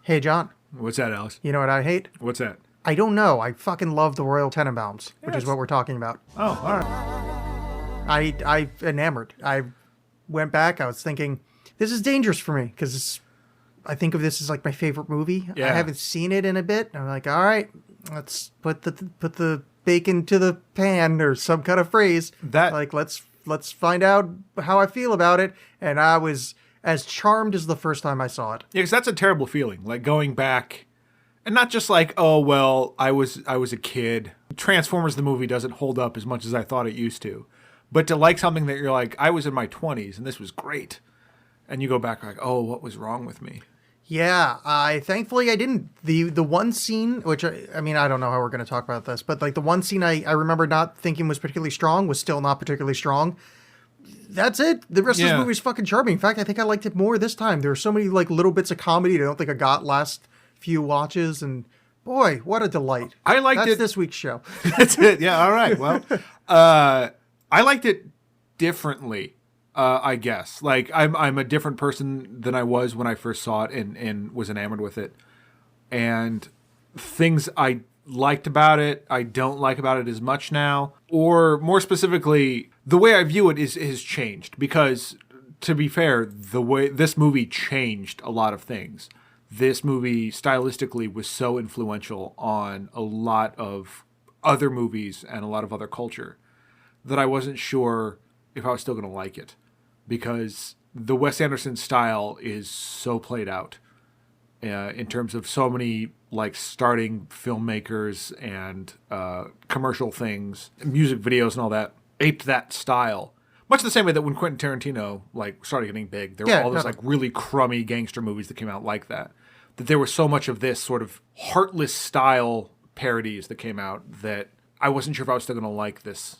Hey, John. What's that, Alex? You know what I hate? What's that? I don't know. I fucking love the Royal Tenenbaums, which is Yes. what we're talking about. Oh, all right. I enamored. I went back. I was thinking, this is dangerous for me because I think of this as like my favorite movie. Yeah. I haven't seen it in a bit. I'm like, all right, let's put the bacon to the pan or some kind of phrase. Let's find out how I feel about it. And I was as charmed as the first time I saw it. Yeah, because that's a terrible feeling. Like going back, and not just like, oh well, I was a kid. Transformers the movie doesn't hold up as much as I thought it used to, but to like something that you're like, I was in my 20s and this was great, and you go back like, oh, what was wrong with me? Yeah, thankfully I didn't. The one scene, which I mean, I don't know how we're going to talk about this, but like the one scene I remember not thinking was particularly strong was still not particularly strong. That's it. The rest of this movie is fucking charming. In fact, I think I liked it more this time. There were so many like little bits of comedy that I don't think I got last few watches, and boy, what a delight. I liked That's it. this week's show. That's it. Yeah. All right. Well, I liked it differently. I guess like I'm a different person than I was when I first saw it and was enamored with it, and things I liked about it I don't like about it as much now, or more specifically, the way I view it has changed because, to be fair, the way this movie changed a lot of things. This movie stylistically was so influential on a lot of other movies and a lot of other culture that I wasn't sure if I was still going to like it, because the Wes Anderson style is so played out in terms of so many like starting filmmakers and commercial things, music videos and all that aped that style. Much the same way that when Quentin Tarantino like started getting big, there were all those like really crummy gangster movies that came out like that. That there was so much of this sort of heartless style parodies that came out that I wasn't sure if I was still going to like this.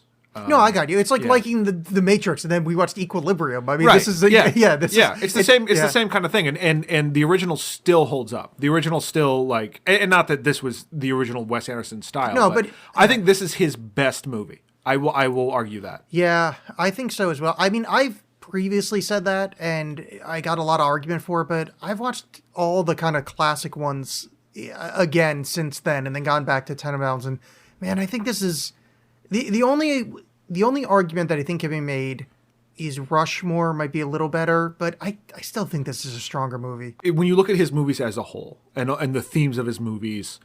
No, I got you. It's like liking the Matrix, and then we watched Equilibrium. I mean, right. this is It's the same. It's the same kind of thing, and the original still holds up. The original still like, and not that this was the original Wes Anderson style. No, but I think this is his best movie. I will argue that. Yeah, I think so as well. I mean, I've previously said that, and I got a lot of argument for it, but I've watched all the kind of classic ones again since then, and then gone back to Tenenbaums, and man, I think this is the only argument that I think can be made is Rushmore might be a little better, but I still think this is a stronger movie. When you look at his movies as a whole and the themes of his movies,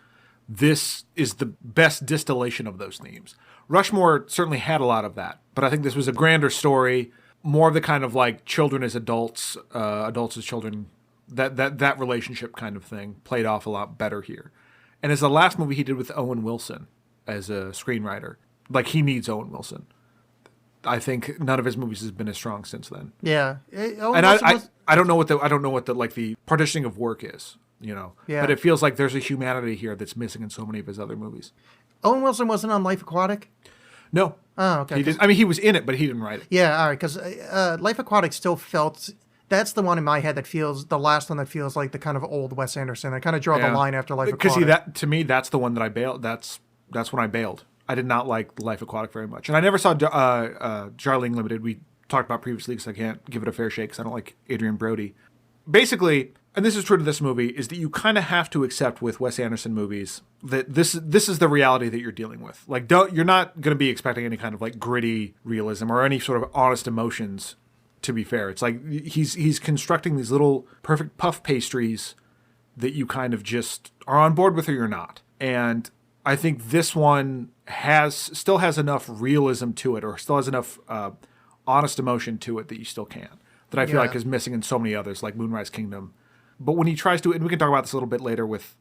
this is the best distillation of those themes. Rushmore certainly had a lot of that, but I think this was a grander story, more of the kind of like children as adults, adults as children, that relationship kind of thing played off a lot better here. And as the last movie he did with Owen Wilson as a screenwriter, like he needs Owen Wilson. I think none of his movies has been as strong since then. Yeah, and I don't know what the like the partitioning of work is, you know. Yeah. But it feels like there's a humanity here that's missing in so many of his other movies. Owen Wilson wasn't on Life Aquatic? No. Oh, okay. He did. I mean, he was in it, but he didn't write it. Yeah, all right, because Life Aquatic still felt... That's the one in my head that feels... The last one that feels like the kind of old Wes Anderson. I kind of draw the line after Life Aquatic. Because see, that to me, that's the one that I bailed. That's when I bailed. I did not like Life Aquatic very much. And I never saw Darjeeling Limited. We talked about previously because I can't give it a fair shake because I don't like Adrian Brody. Basically, and this is true to this movie, is that you kind of have to accept with Wes Anderson movies that this is the reality that you're dealing with. Like, you're not going to be expecting any kind of like gritty realism or any sort of honest emotions. To be fair, it's like he's constructing these little perfect puff pastries that you kind of just are on board with or you're not. And I think this one still has enough realism to it, or still has enough honest emotion to it that you still can. That I feel like is missing in so many others, like Moonrise Kingdom. But when he tries to, and we can talk about this a little bit later with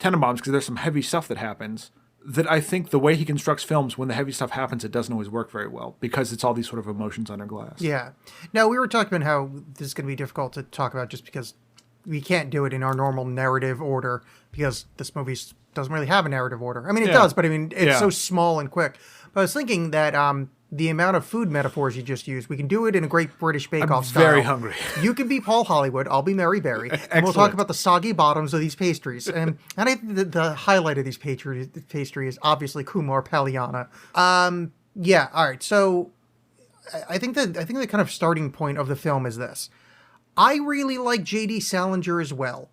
Tenenbaums, because there's some heavy stuff that happens, that I think the way he constructs films, when the heavy stuff happens, it doesn't always work very well, because it's all these sort of emotions under glass. Yeah. Now, we were talking about how this is going to be difficult to talk about just because we can't do it in our normal narrative order, because this movie doesn't really have a narrative order. I mean, it does, but I mean, it's so small and quick. But I was thinking that the amount of food metaphors you just used, we can do it in a Great British Bake Off style. I'm very hungry. You can be Paul Hollywood. I'll be Mary Berry. And we'll talk about the soggy bottoms of these pastries. And I think the highlight of these pastry is obviously Kumar Paliana. Yeah, all right. So I think the kind of starting point of the film is this. I really like J.D. Salinger as well.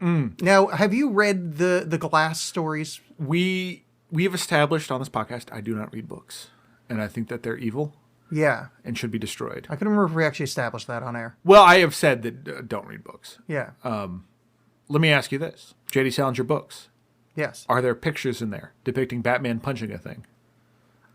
Now, have you read the Glass stories? We have established on this podcast I do not read books, and I think that they're evil Yeah. and should be destroyed. I couldn't remember if we actually established that on air. Well, I have said that don't read books. Yeah. Let me ask you this: J.D. Salinger books. Yes. Are there pictures in there depicting Batman punching a thing?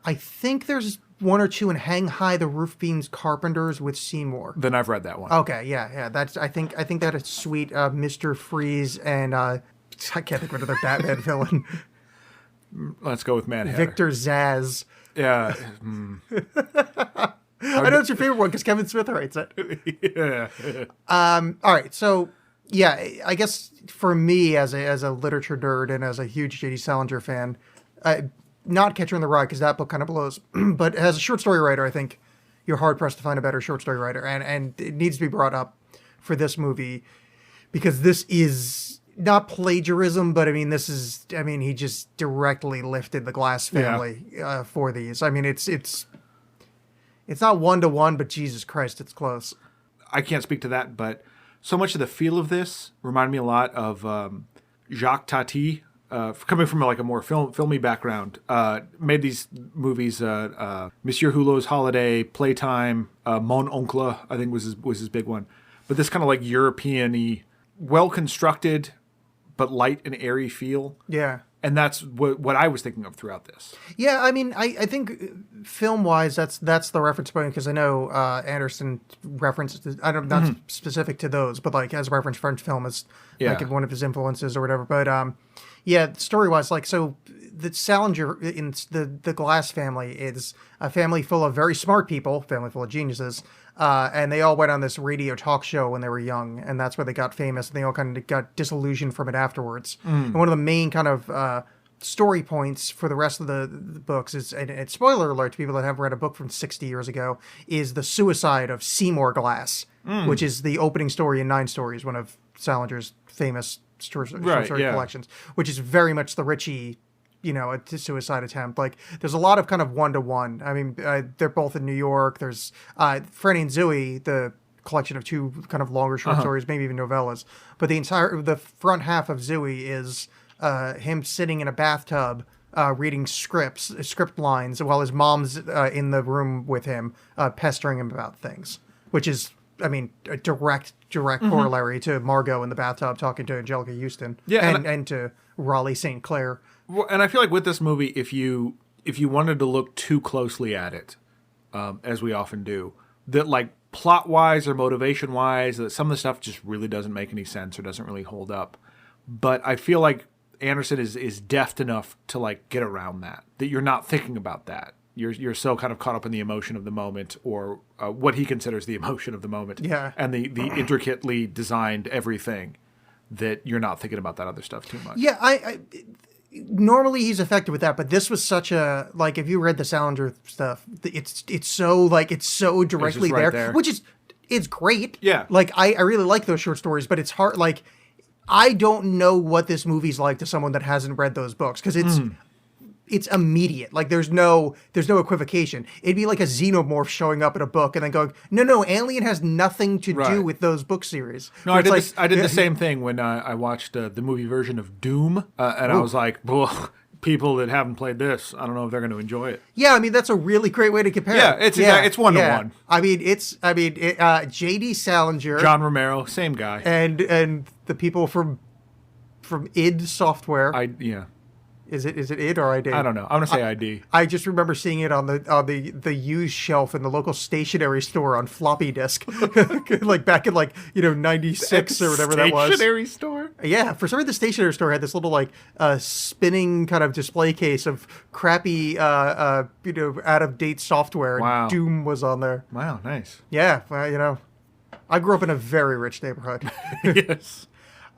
I think there's one or two in Hang High the Roof Beams Carpenters with Seymour. Then I've read that one. Okay, yeah. That's I think that is sweet. Mr. Freeze and I can't think of another Batman villain. Let's go with Mad Hatter. Victor Zsasz. Yeah. I know it's your favorite one because Kevin Smith writes it. Yeah. All right, so yeah, I guess for me as a literature nerd and as a huge J.D. Salinger fan, not Catcher in the Rye because that book kind of blows, but as a short story writer, I think you're hard pressed to find a better short story writer, and it needs to be brought up for this movie because this is not plagiarism, but I mean he just directly lifted the Glass family for these. I mean it's not 1-to-1, but Jesus Christ, it's close. I can't speak to that, but so much of the feel of this reminded me a lot of Jacques Tati. Coming from like a more filmy background, made these movies, Monsieur Hulot's Holiday, Playtime, Mon Oncle, I think was his big one. But this kind of like European-y, well-constructed, but light and airy feel. Yeah. And that's what I was thinking of throughout this. Yeah, I mean, I think film-wise, that's the reference point, because I know Anderson references, not specific to those, but like as reference French film as like one of his influences or whatever. But yeah, story-wise, like, so the Salinger in the Glass family is a family full of very smart people, family full of geniuses, and they all went on this radio talk show when they were young, and that's where they got famous, and they all kind of got disillusioned from it afterwards. And one of the main kind of story points for the rest of the books is, and it's spoiler alert to people that haven't read a book from 60 years ago, is the suicide of Seymour Glass, which is the opening story in 9 Stories, one of Salinger's famous short story collections, which is very much the Ritchie, a suicide attempt. Like, there's a lot of kind of 1-to-1. I mean, they're both in New York. There's Franny and Zooey, the collection of 2 kind of longer short stories, maybe even novellas. But the front half of Zooey is him sitting in a bathtub reading script lines while his mom's in the room with him, pestering him about things, which is, I mean, a direct corollary to Margot in the bathtub talking to Angelica Houston, and to Raleigh St. Clair. Well, and I feel like with this movie, if you wanted to look too closely at it, as we often do, that like plot-wise or motivation-wise, that some of the stuff just really doesn't make any sense or doesn't really hold up. But I feel like Anderson is deft enough to like get around that you're not thinking about that. You're so kind of caught up in the emotion of the moment, or what he considers the emotion of the moment, and the intricately designed everything, that you're not thinking about that other stuff too much. Yeah, I normally he's effective with that, but this was such a, like, if you read the Salinger stuff, it's so directly there, which is, it's great. Yeah, like I really like those short stories, but it's hard. Like, I don't know what this movie's like to someone that hasn't read those books, because it's immediate. Like, there's no equivocation. It'd be like a xenomorph showing up in a book and then going, no, Alien has nothing to do with those book series. No, I did the same thing when I watched the movie version of Doom, and I was like, well, people that haven't played this, I don't know if they're going to enjoy it. Yeah, I mean, that's a really great way to compare. Yeah, it's 1-to-1. I mean, J.D. Salinger, John Romero, same guy, and the people from id Software. Is it id or ID? I don't know. I'm gonna say ID. I just remember seeing it on the used shelf in the local stationery store on floppy disk, like back in 96 or whatever that was. Stationery store. Yeah, for some reason the stationery store had this little spinning kind of display case of crappy out of date software. Wow. And Doom was on there. Wow, nice. Yeah, well, I grew up in a very rich neighborhood. Yes.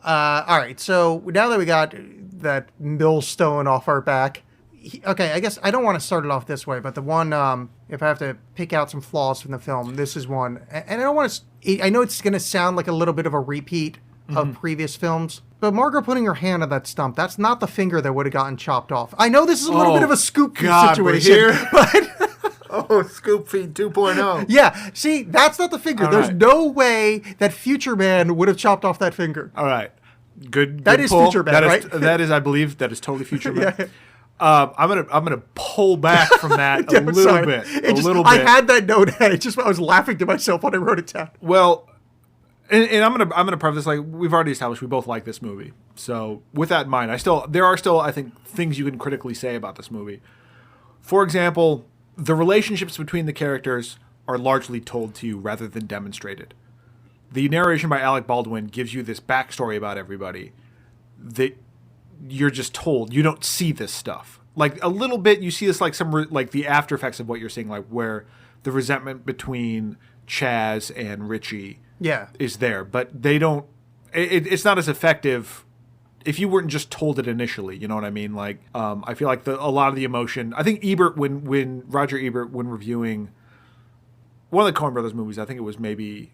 All right, so now that we got that millstone off our back, okay, I guess I don't want to start it off this way, but the one, if I have to pick out some flaws from the film, this is one. And I don't want to, I know it's going to sound like a little bit of a repeat of previous films, but Margot putting her hand on that stump, that's not the finger that would have gotten chopped off. I know this is a little bit of a scoop situation, but... Oh, Scoop Feed 2.0. Yeah, see, that's not the finger. There's no way that Future Man would have chopped off that finger. All right. Good. That good is pull. Future Man, right? That is, I believe, that is totally Future Man. Yeah. I'm gonna pull back from that Yeah, a little bit. I had that note. I was laughing to myself when I wrote it down. Well, and I'm gonna preface this, like, we've already established we both like this movie. So with that in mind, there are still I think things you can critically say about this movie. For example, the relationships between the characters are largely told to you rather than demonstrated. The narration by Alec Baldwin gives you this backstory about everybody that you're just told. You don't see this stuff. Like, a little bit, you see this, like, like the after effects of what you're seeing, like where the resentment between Chaz and Richie is there. But they don't... It's not as effective if you weren't just told it initially. You know what I mean? Like, I feel like a lot of the emotion... I think Ebert, when Roger Ebert, when reviewing one of the Coen Brothers movies, I think it was maybe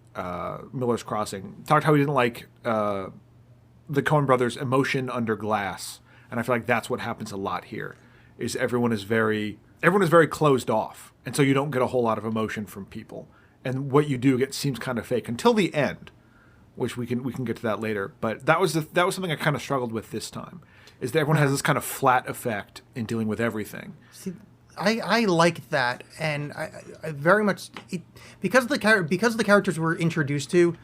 Miller's Crossing, talked how he didn't like the Coen Brothers' emotion under glass, and I feel like that's what happens a lot here. Is everyone is very closed off, and so you don't get a whole lot of emotion from people, and what you do seems kind of fake until the end, which we can get to that later. But that was something I kind of struggled with this time, is that everyone has this kind of flat effect in dealing with everything. See, I like that, and I very much because the characters we're introduced to.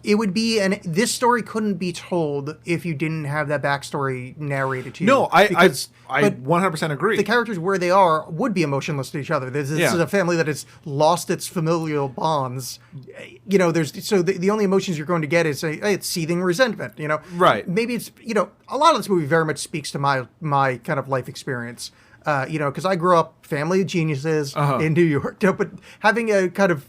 This story couldn't be told if you didn't have that backstory narrated to you. No, I 100% agree. The characters where they are would be emotionless to each other. This is a family that has lost its familial bonds. You know, the only emotions you're going to get is it's seething resentment. You know, right? Maybe it's a lot of this movie very much speaks to my kind of life experience. Because I grew up family of geniuses in New York, but having a kind of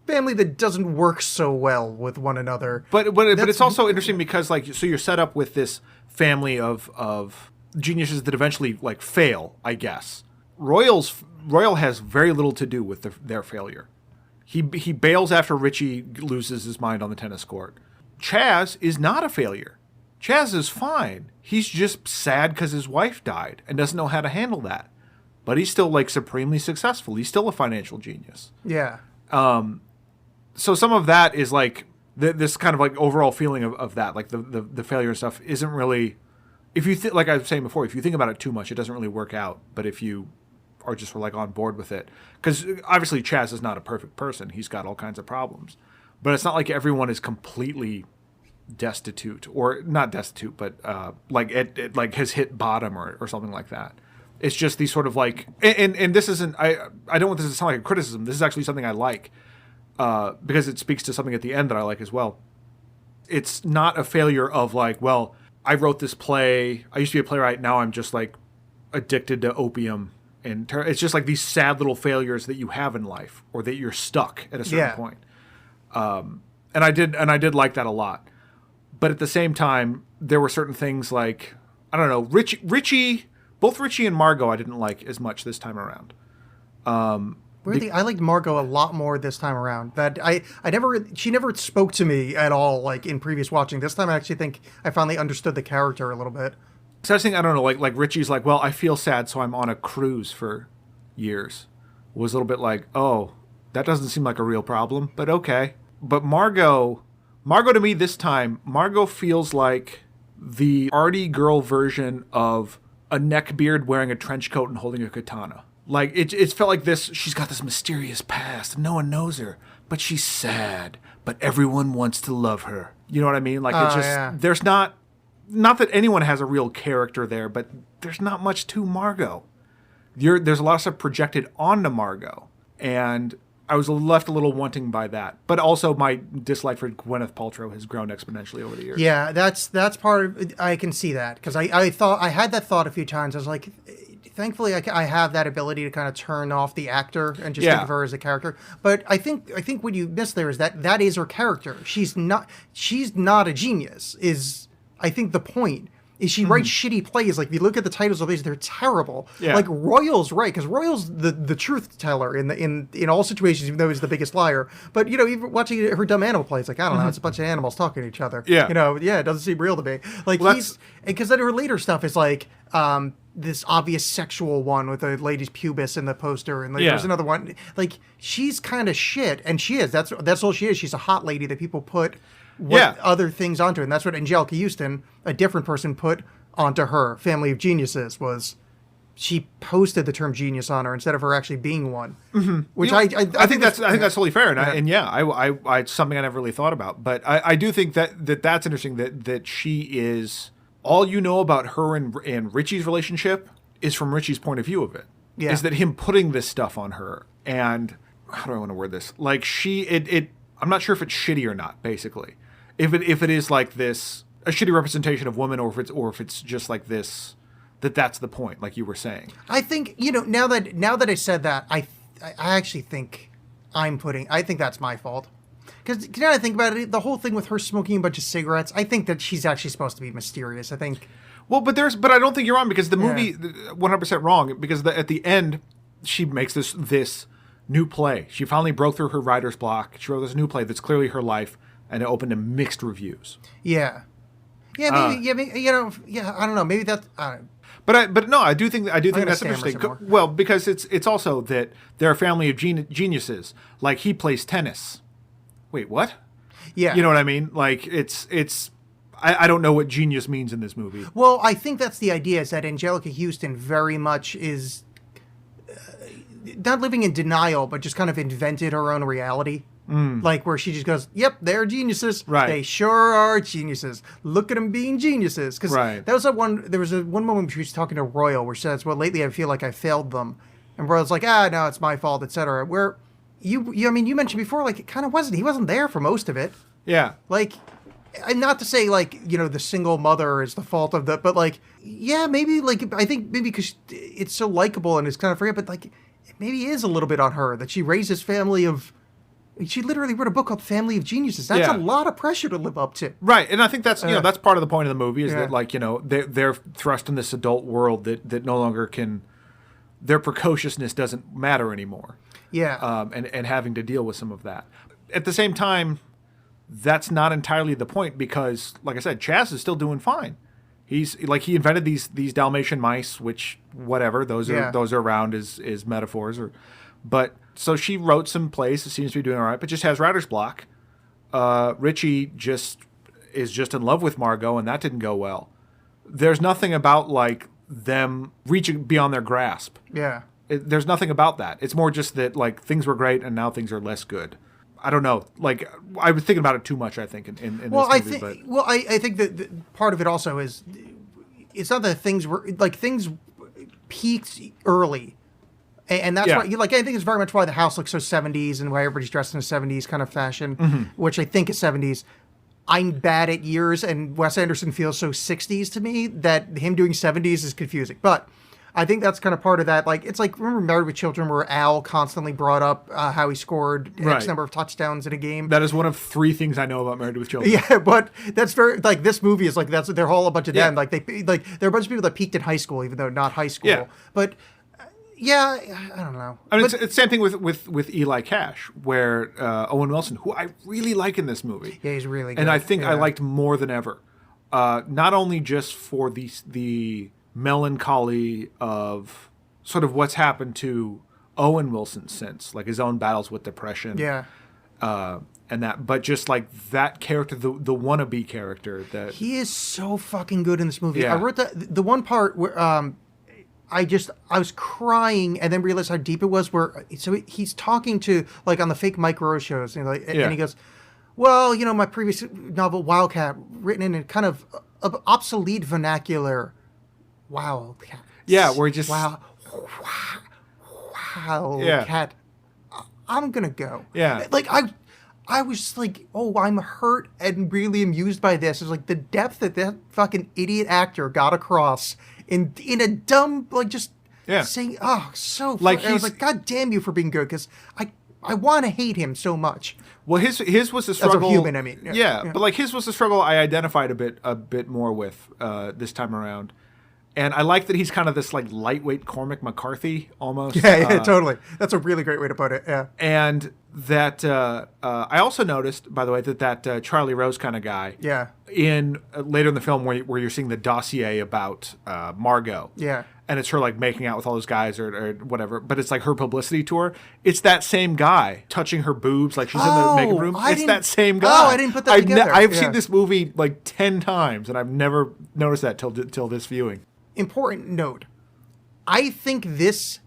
family that doesn't work so well with one another. But it's also interesting because, like, so you're set up with this family of geniuses that eventually, like, fail, I guess. Royal has very little to do with their failure. He bails after Richie loses his mind on the tennis court. Chaz is not a failure. Chaz is fine. He's just sad because his wife died and doesn't know how to handle that. But he's still, like, supremely successful. He's still a financial genius. Yeah. So some of that is like this kind of like overall feeling of that, like the failure and stuff isn't really, if you like I was saying before, if you think about it too much, it doesn't really work out. But if you are just like on board with it, because obviously Chaz is not a perfect person, he's got all kinds of problems, but it's not like everyone is completely destitute, or not destitute, but like it like has hit bottom or something like that. It's just these sort of like, and this isn't, I don't want this to sound like a criticism. This is actually something I like. Because it speaks to something at the end that I like as well. It's not a failure of like, well, I wrote this play. I used to be a playwright. Now I'm just like addicted to opium. And it's just like these sad little failures that you have in life, or that you're stuck at a certain point. And I did like that a lot. But at the same time, there were certain things like, I don't know, Richie, both Richie and Margot I didn't like as much this time around. I liked Margot a lot more this time around. She never spoke to me at all, like in previous watching. This time I actually think I finally understood the character a little bit. So I think, I don't know, like Richie's like, well, I feel sad, so I'm on a cruise for years. Was a little bit like, oh, that doesn't seem like a real problem, but okay. But Margot to me this time, Margot feels like the arty girl version of a neckbeard wearing a trench coat and holding a katana. Like, it felt like this, she's got this mysterious past, and no one knows her, but she's sad, but everyone wants to love her. You know what I mean? Like, it's just, there's not that anyone has a real character there, but there's not much to Margot. There's a lot of stuff projected onto Margot, and I was left a little wanting by that. But also, my dislike for Gwyneth Paltrow has grown exponentially over the years. Yeah, that's part of it. I can see that, because I had that thought a few times. I was like, thankfully, I have that ability to kind of turn off the actor and just think of her as a character. But I think what you miss there is that is her character. She's not a genius. Is I think the point is she writes shitty plays. Like if you look at the titles of these, they're terrible. Yeah. Like Royal's right, because Royal's the truth teller in all situations, even though he's the biggest liar. But even watching her dumb animal plays, like I don't know, it's a bunch of animals talking to each other. Yeah, it doesn't seem real to me. Like because then her later stuff is like. This obvious sexual one with a lady's pubis in the poster, and there's another one. Like she's kind of shit, and she is. That's all she is. She's a hot lady that people put what other things onto it. And that's what Angelica Houston, a different person, put onto her Family of Geniuses was she posted the term genius on her instead of her actually being one. Mm-hmm. Which I think that's totally fair. And it's something I never really thought about. But I do think that's interesting that she is, all you know about her and Richie's relationship is from Richie's point of view of it. Yeah. Is that him putting this stuff on her. And how do I want to word this? Like I'm not sure if it's shitty or not, basically. If it is like this, a shitty representation of women, or if it's just like this, that's the point, like you were saying. I think, now that I said that, I actually think I think that's my fault. Because now I think about it, the whole thing with her smoking a bunch of cigarettes, I think that she's actually supposed to be mysterious. I think. Well, but I don't think you're wrong, because the movie, 100% wrong, because at the end, she makes this new play. She finally broke through her writer's block. She wrote this new play that's clearly her life, and it opened to mixed reviews. Yeah. Yeah, maybe, I don't know. Maybe that's... But no, I do think that's interesting. Well, because it's also that they're a family of geniuses. Like, he plays tennis. Wait, what? Yeah. You know what I mean? Like, I don't know what genius means in this movie. Well, I think that's the idea, is that Angelica Houston very much is not living in denial, but just kind of invented her own reality. Like, where she just goes, yep, they're geniuses. Right. They sure are geniuses. Look at them being geniuses. Because there was one moment she was talking to Royal where she says, well, lately I feel like I failed them. And Royal's like, no, it's my fault, etc. Where you mentioned before, like, it kind of wasn't. He wasn't there for most of it. Yeah. Like, and not to say, like, the single mother is the fault of but, like, yeah, maybe, like, I think maybe because it's so likable and it's kind of free, but, like, it maybe is a little bit on her that she raised this family of... She literally wrote a book called Family of Geniuses. That's a lot of pressure to live up to. Right, and I think that's that's part of the point of the movie is that, like, they're thrust in this adult world that no longer can... Their precociousness doesn't matter anymore. Yeah. And having to deal with some of that. At the same time, that's not entirely the point because, like I said, Chaz is still doing fine. He's like, he invented these Dalmatian mice, which whatever, those are around as metaphors, but so she wrote some plays. It seems to be doing all right, but just has writer's block. Richie is just in love with Margot, and that didn't go well. There's nothing about like them reaching beyond their grasp. Yeah. There's nothing about that. It's more just that like things were great and now things are less good. I don't know. Like, I was thinking about it too much, I think, in this movie. I think that part of it also is, it's not that things peaked early. And that's why, I think it's very much why the house looks so 70s and why everybody's dressed in a 70s kind of fashion, which I think is 70s. I'm bad at years, and Wes Anderson feels so 60s to me that him doing 70s is confusing. But I think that's kind of part of that. Like, it's like, remember Married with Children, where Al constantly brought up how he scored X number of touchdowns in a game. That is one of 3 things I know about Married with Children. Yeah, but that's very, like, this movie is like, they're all a bunch of them. Like, there are a bunch of people that peaked in high school, even though not high school. Yeah. But, yeah, I don't know. I mean, it's the same thing with Eli Cash, where Owen Wilson, who I really like in this movie. Yeah, he's really good. And I think I liked more than ever. Not only just for the melancholy of sort of what's happened to Owen Wilson since, like his own battles with depression. Yeah. And that, but just like that character, the wannabe character that he is so fucking good in this movie. Yeah. I wrote the one part where I was crying and then realized how deep it was. Where he's talking to, like, on the fake Mike Rowe shows, and he goes, "Well, my previous novel Wildcat, written in a kind of obsolete vernacular." Wildcat. Yeah, where he just Wildcat. Yeah. I'm gonna go. Yeah. Like I was just like, oh, I'm hurt and really amused by this. It's like the depth that fucking idiot actor got across in a dumb, like, just saying, oh, so like, I was like, God damn you for being good, because I want to hate him so much. Well, his was a struggle. As a human, I mean. Yeah, but like his was a struggle I identified a bit more with this time around. And I like that he's kind of this like lightweight Cormac McCarthy almost. Yeah, totally. That's a really great way to put it. Yeah. And that I also noticed, by the way, that Charlie Rose kind of guy. Yeah. In later in the film where you're seeing the dossier about Margot. Yeah. and it's her like making out with all those guys or whatever, but it's like her publicity tour. It's that same guy touching her boobs like she's in the makeup room. It's that same guy. Oh, I didn't put that together. I've seen this movie like 10 times, and I've never noticed that till this viewing. Important note. I think this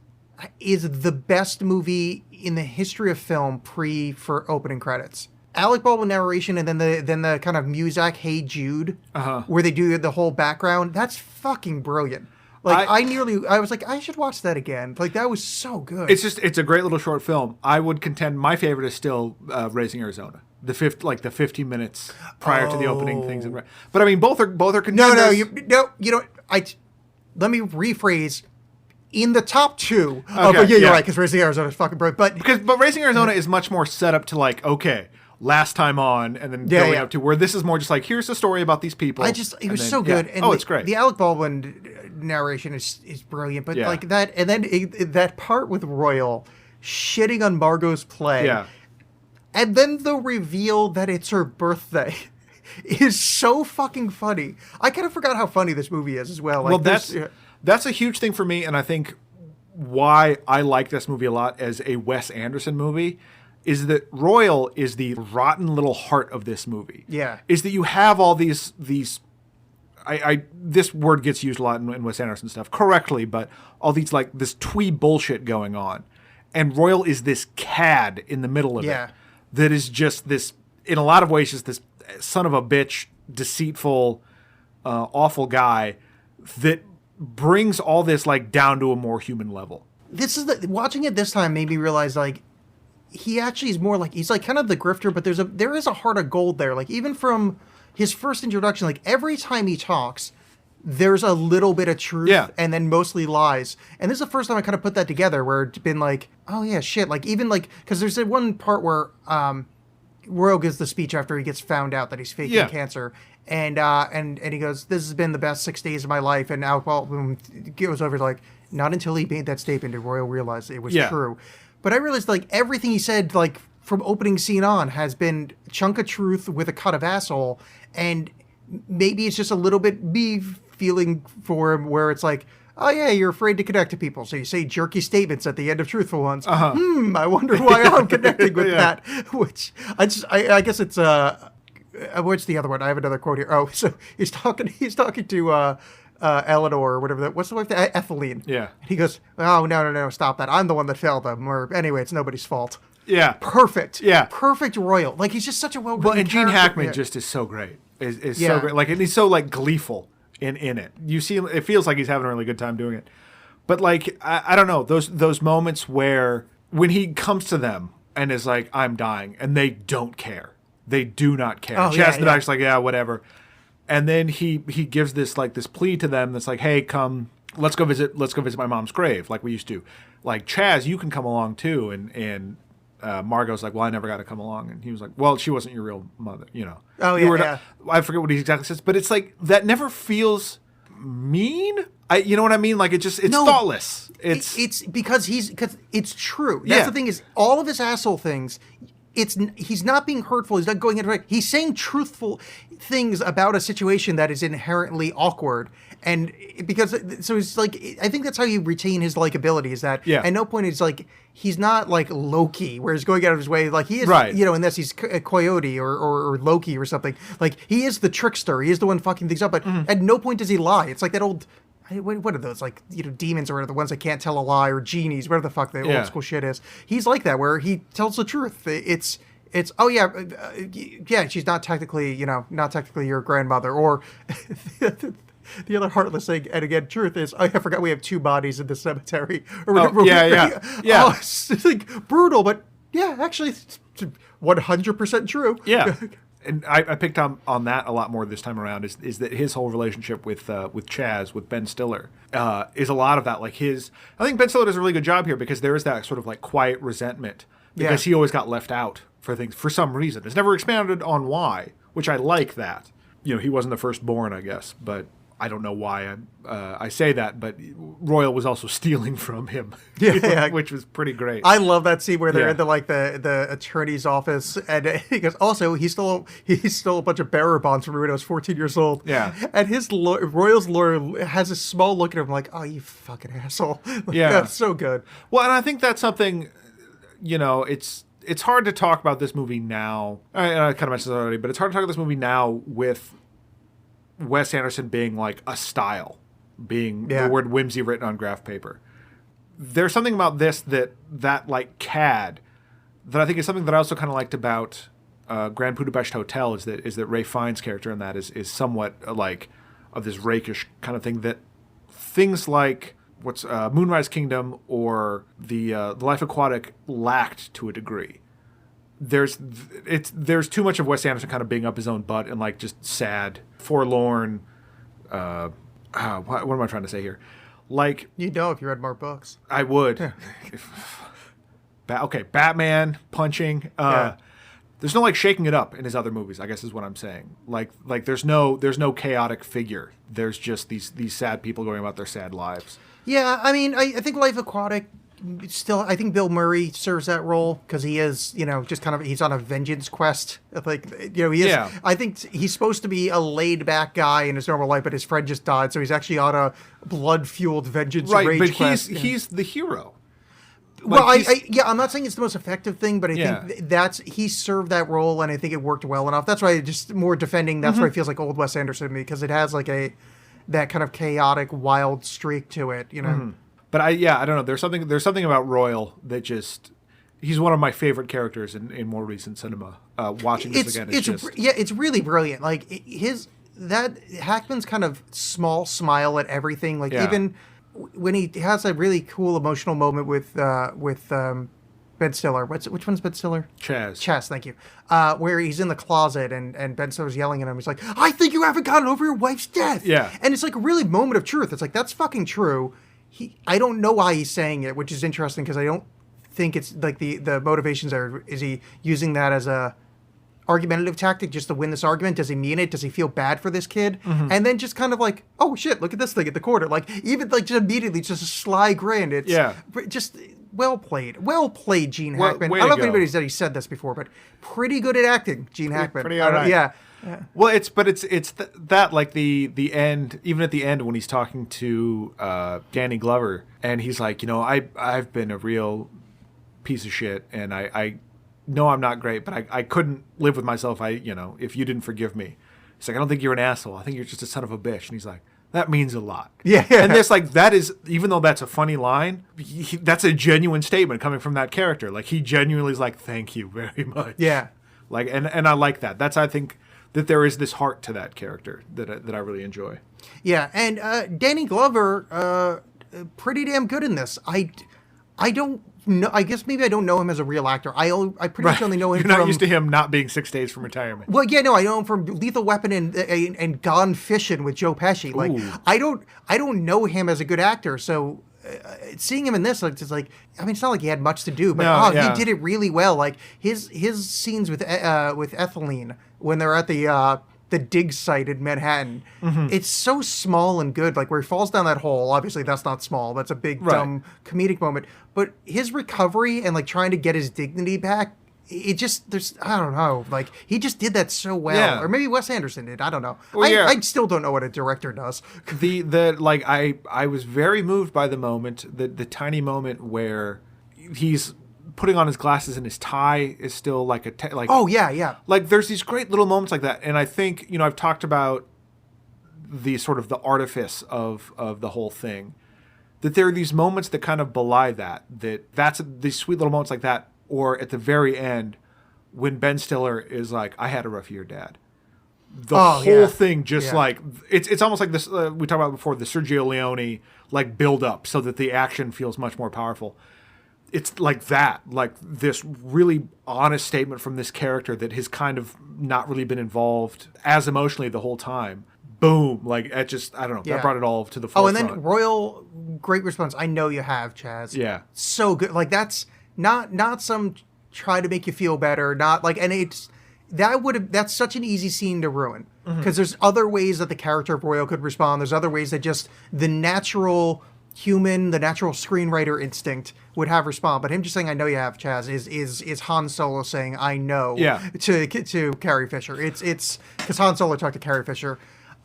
is the best movie in the history of film for opening credits. Alec Baldwin narration and then the kind of Muzak Hey Jude, where they do the whole background. That's fucking brilliant. Like I was like, I should watch that again. Like that was so good. It's a great little short film. I would contend my favorite is still Raising Arizona. The 15 minutes prior to the opening things. But I mean, both are contenders. Let me rephrase. In the top two, you're right, because Raising Arizona is fucking brilliant. But Raising Arizona is much more set up to like, okay, last time on, and then going up to where this is more just like, here's the story about these people. It was so good. And it's great. The Alec Baldwin narration is brilliant, but like that, and then that part with Royal shitting on Margot's play, and then the reveal that it's her birthday is so fucking funny. I kind of forgot how funny this movie is as well. Like, well, that's a huge thing for me, and I think why I like this movie a lot as a Wes Anderson movie is that Royal is the rotten little heart of this movie. Yeah. Is that you have all these this word gets used a lot in Wes Anderson stuff, correctly, but all these like this twee bullshit going on. And Royal is this cad in the middle of it that is just this, in a lot of ways, just this son of a bitch, deceitful, awful guy that brings all this like down to a more human level. Watching it this time made me realize like he actually is more like, he's like kind of the grifter, but there is a heart of gold there. Like even from his first introduction, like every time he talks, there's a little bit of truth and then mostly lies. And this is the first time I kind of put that together where it's been like, oh yeah, shit. Like even like, because there's that one part where Royal gives the speech after he gets found out that he's faking cancer. And he goes, this has been the best 6 days of my life. And Alec Baldwin goes over like, not until he made that statement did Royal realize it was true. But I realized like everything he said, like from opening scene on, has been chunk of truth with a cut of asshole. And maybe it's just a little bit me feeling for him where it's like, oh yeah, you're afraid to connect to people, so you say jerky statements at the end of truthful ones. I wonder why I'm connecting with that. Which I guess it's what's the other one? I have another quote here. Oh, so he's talking to Eleanor or whatever. What's the wife? Etheline. Yeah. And he goes, oh no, stop that. I'm the one that failed them. Or anyway, it's nobody's fault. Yeah. Perfect. Yeah. Perfect Royal. Like he's just such a well-written and Gene character. Hackman just is so great. Is so great. Like, and he's so like gleeful in it. You see him, it feels like he's having a really good time doing it. But like I don't know, those moments where when he comes to them and is like, I'm dying, and they don't care. They do not care. Chaz the doctor's like, yeah, whatever. And then he gives this plea to them that's like, hey, come, let's go visit my mom's grave like we used to. Like, Chaz, you can come along too. And Margot's like, well, I never got to come along. And he was like, well, she wasn't your real mother, you know. Oh, yeah, I forget what he exactly says, but it's like, that never feels mean. You know what I mean? Like, it's thoughtless. It's because it's true. That's the thing is, all of his asshole things, he's not being hurtful. He's not going into it. He's saying truthful things about a situation that is inherently awkward. And because, so it's like, I think that's how you retain his likability, is that at no point is like, he's not like Loki, where he's going out of his way. Like he is, unless he's a Coyote or Loki or something. Like he is the trickster. He is the one fucking things up. But at no point does he lie. It's like that old, what are those, like, demons or whatever, the ones that can't tell a lie, or genies, whatever the fuck the old school shit is. He's like that, where he tells the truth. It's oh yeah, she's not technically your grandmother, or the other heartless thing, and again, truth is, I forgot we have two bodies in the cemetery. Yeah. Oh, it's like brutal, but yeah, actually, it's 100% true. Yeah. And I picked on that a lot more this time around, is that his whole relationship with Chaz, with Ben Stiller, is a lot of that. Like I think Ben Stiller does a really good job here, because there is that sort of like quiet resentment, because he always got left out for things for some reason. It's never expanded on why, which I like that. You know, he wasn't the firstborn, I guess, but I don't know why I say that, but Royal was also stealing from him, Yeah. which was pretty great. I love that scene where they're Yeah. in the attorney's office, and he goes, also he stole a bunch of bearer bonds from me when I was 14 years old. Yeah. And his Royal's lawyer has a small look at him like, oh, you fucking asshole. Like, Yeah. that's so good. Well, and I think that's something, it's hard to talk about this movie now. I kind of mentioned this already, but it's hard to talk about this movie now with Wes Anderson being like a style, being the word whimsy written on graph paper. There's something about this that like CAD that I think is something that I also kind of liked about Grand Budapest Hotel is that Ray Fiennes' character in that is somewhat like of this rakish kind of thing that things like what's Moonrise Kingdom or the Life Aquatic lacked to a degree. There's too much of Wes Anderson kind of being up his own butt and like just sad, forlorn. What am I trying to say here? Like You'd know if you read more books. I would. Okay, Batman punching. There's no like shaking it up in his other movies, I guess is what I'm saying. Like there's no chaotic figure. There's just these sad people going about their sad lives. Yeah, I mean, I think Life Aquatic still, I think Bill Murray serves that role because he is, just kind of, he's on a vengeance quest. Like, he is, Yeah. I think he's supposed to be a laid back guy in his normal life, but his friend just died. So he's actually on a blood fueled vengeance rage But quest. he's the hero. Well, Like, I'm not saying it's the most effective thing, but I think he served that role, and I think it worked well enough. That's why I just more defending. That's why it feels like old Wes Anderson to me, because it has like that kind of chaotic, wild streak to it. But I don't know. There's something about Royal that just he's one of my favorite characters in more recent cinema. Watching this again, it's really brilliant. Like Hackman's kind of small smile at everything. Like even when he has a really cool emotional moment with Ben Stiller. Which one's Ben Stiller? Chaz, thank you. Where he's in the closet and Ben Stiller's yelling at him. He's like, I think you haven't gotten over your wife's death. Yeah. And it's like a really moment of truth. It's like, that's fucking true. I don't know why he's saying it, which is interesting because I don't think it's like the motivations are, is he using that as a argumentative tactic just to win this argument? Does he mean it? Does he feel bad for this kid? And then just kind of like, oh shit, look at this thing at the corner. Like even like just immediately just a sly grin. It's just well played, Gene Hackman. I don't know if anybody's said he said this before, but pretty good at acting, Gene Hackman. Pretty all right. Yeah. Well, it's that like the end, even at the end when he's talking to Danny Glover and he's like, I've been a real piece of shit and I know I'm not great, but I couldn't live with myself. If you didn't forgive me. He's like, I don't think you're an asshole. I think you're just a son of a bitch. And he's like, that means a lot. Yeah. And there's like, that is, even though that's a funny line, that's a genuine statement coming from that character. Like he genuinely is like, thank you very much. Yeah. Like, and I like that. I think that there is this heart to that character that I really enjoy. Yeah. And Danny Glover, pretty damn good in this. I don't know. I guess maybe I don't know him as a real actor. I pretty much only know him You're not used to him not being 6 days from retirement. Well, yeah, no, I know him from Lethal Weapon and Gone Fishing with Joe Pesci. Like, Ooh. I don't know him as a good actor, so seeing him in this, it's like, I mean, it's not like he had much to do, but he did it really well. Like his scenes with Ethylene when they're at the dig site in Manhattan, it's so small and good. Like where he falls down that hole, obviously that's not small. That's a big dumb comedic moment. But his recovery and like trying to get his dignity back, it just I don't know. Like he just did that so well. Yeah. Or maybe Wes Anderson did. I don't know. Well, I still don't know what a director does. I was very moved by the moment, the tiny moment where he's putting on his glasses and his tie is still like oh yeah. Like there's these great little moments like that, and I think I've talked about the sort of the artifice of the whole thing. That there are these moments that kind of belie that's these sweet little moments like that, or at the very end when Ben Stiller is like, I had a rough year, Dad. The whole thing just like it's almost like this we talked about before, the Sergio Leone like build up so that the action feels much more powerful. It's like that, like this really honest statement from this character that has kind of not really been involved as emotionally the whole time. Boom. Like, it just, I don't know. Yeah. That brought it all to the forefront. forefront. And then Royal, great response. I know you have, Chaz. Yeah. So good. Like, that's not some try to make you feel better. Not like, and that's such an easy scene to ruin. Because there's other ways that the character of Royal could respond. There's other ways that just the natural human, the natural screenwriter instinct would have respond. But him just saying, "I know you have, Chaz," is Han Solo saying, "I know," to Carrie Fisher. It's because Han Solo talked to Carrie Fisher.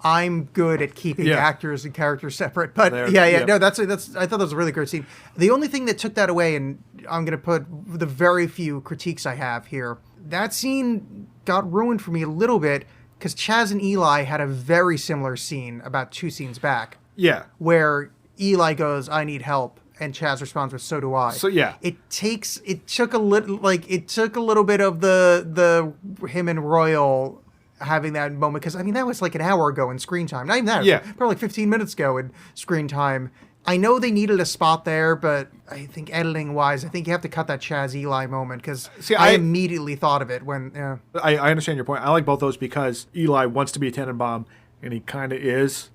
I'm good at keeping actors and characters separate, but no, that's I thought that was a really great scene. The only thing that took that away, and I'm going to put the very few critiques I have here, that scene got ruined for me a little bit because Chaz and Eli had a very similar scene about 2 scenes back. Yeah, where Eli goes, "I need help," and Chaz responds with, "So do I." So yeah, it took a little bit of the him and Royal having that moment, because I mean that was like an hour ago in screen time. Not even that, probably like 15 minutes ago in screen time. I know they needed a spot there, but I think editing wise, I think you have to cut that Chaz Eli moment, because I immediately thought of it when. I understand your point. I like both those because Eli wants to be a Tenenbaum, and he kind of is.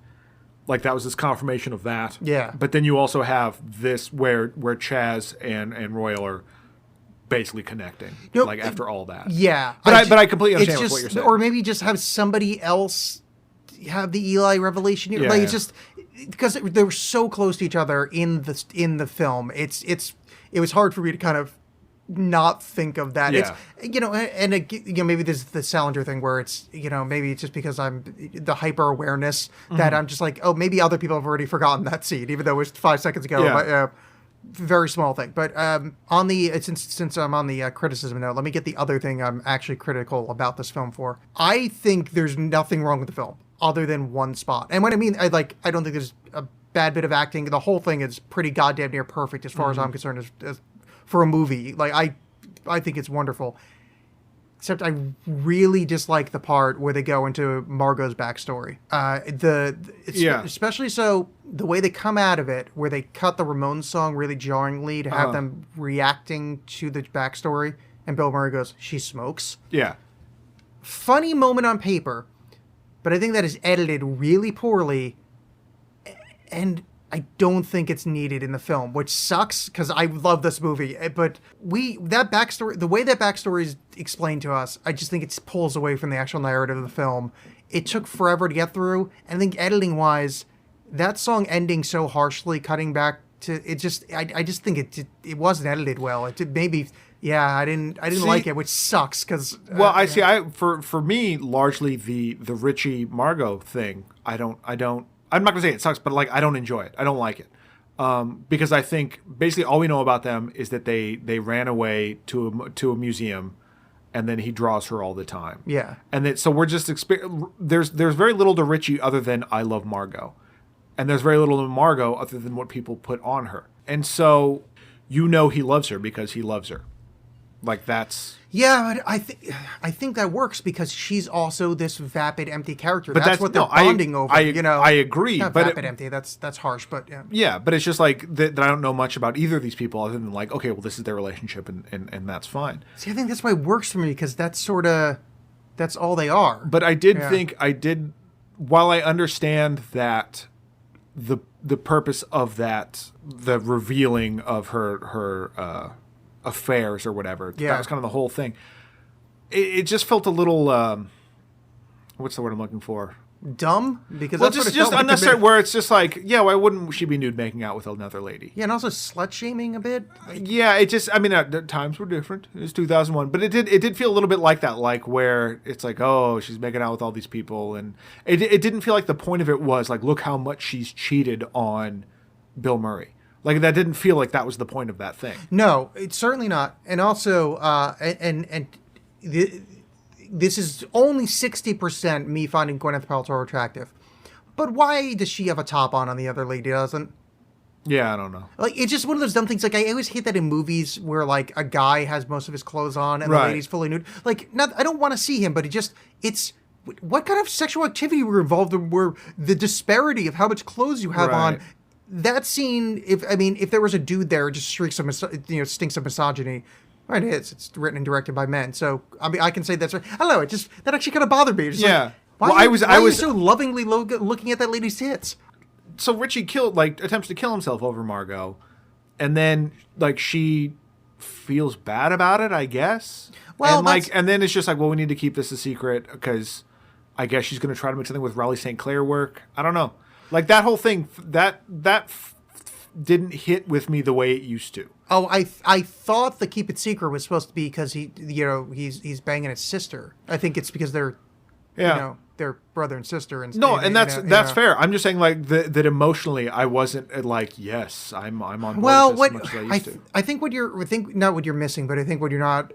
Like that was this confirmation of that. Yeah. But then you also have this where Chaz and Royal are basically connecting, like after all that. Yeah. But I completely understand what you're saying. Or maybe just have somebody else have the Eli revelation. Yeah, like it's just because they were so close to each other in the film. It was hard for me to kind of not think of that. Yeah. It's, maybe there's the Salinger thing where it's, maybe it's just because I'm the hyper awareness that I'm just like, oh, maybe other people have already forgotten that scene, even though it was 5 seconds ago. Yeah. But, very small thing. But on the since I'm on the criticism note, let me get the other thing I'm actually critical about this film for. I think there's nothing wrong with the film other than one spot. And what I mean, I don't think there's a bad bit of acting. The whole thing is pretty goddamn near perfect as far as I'm concerned as for a movie. Like I think it's wonderful. Except I really dislike the part where they go into Margot's backstory. Especially so the way they come out of it, where they cut the Ramones song really jarringly to have them reacting to the backstory, and Bill Murray goes, "She smokes." Yeah. Funny moment on paper, but I think that is edited really poorly, and I don't think it's needed in the film, which sucks because I love this movie. But that backstory, the way that backstory is explained to us, I just think it pulls away from the actual narrative of the film. It took forever to get through, and I think editing wise, that song ending so harshly, cutting back to it, just I just think it wasn't edited well. It did maybe. Yeah, I didn't like it, which sucks because. For me, largely the Richie Margot thing. I don't. I'm not gonna say it sucks, but like I don't enjoy it. I don't like it because I think basically all we know about them is that they ran away to a museum, and then he draws her all the time. Yeah, and so we're just there's very little to Richie other than I love Margot, and there's very little to Margot other than what people put on her, and so he loves her because he loves her. Like that's. Yeah, but I think that works because she's also this vapid, empty character. But that's what they're bonding over. I agree. Not but vapid, empty. That's harsh, but yeah. Yeah, but it's just like that I don't know much about either of these people other than like, okay, well, this is their relationship, and that's fine. See, I think that's why it works for me because that's all they are. But I did while I understand that the purpose of the revealing of her affairs or whatever. Yeah. That was kind of the whole thing. It just felt a little, what's the word I'm looking for? Dumb? Because well, just unnecessary. Where it's just like, yeah, why wouldn't she be nude making out with another lady? Yeah, and also slut shaming a bit. Yeah, it just. I mean, the times were different. It was 2001, but it did feel a little bit like that, like where it's like, oh, she's making out with all these people, and it didn't feel like the point of it was like, look how much she's cheated on Bill Murray. Like that didn't feel like that was the point of that thing. No, it's certainly not. And also, this is only 60% me finding Gwyneth Paltrow attractive. But why does she have a top on and the other lady doesn't? Yeah, I don't know. Like it's just one of those dumb things. Like I always hate that in movies where like a guy has most of his clothes on and the lady's fully nude. Like, I don't want to see him, but it's. What kind of sexual activity were involved in where the disparity of how much clothes you have on? That scene, if there was a dude there, it just stinks of misogyny. Right, it is. It's written and directed by men, so I can say that's right. I don't know. That actually kind of bothered me. Yeah. Like, why are you so lovingly looking at that lady's tits? So Richie attempts to kill himself over Margot, and then like she feels bad about it, I guess. Well, and then it's just like, well, we need to keep this a secret because I guess she's going to try to make something with Raleigh St. Clair work. I don't know. Like that whole thing, didn't hit with me the way it used to. Oh, I thought the keep it secret was supposed to be because he's banging his sister. I think it's because they're they're brother and sister. And no, and that's fair. I'm just saying that emotionally, I wasn't like, yes, I'm on board with this as much as I used to. I think not what you're missing, but I think what you're not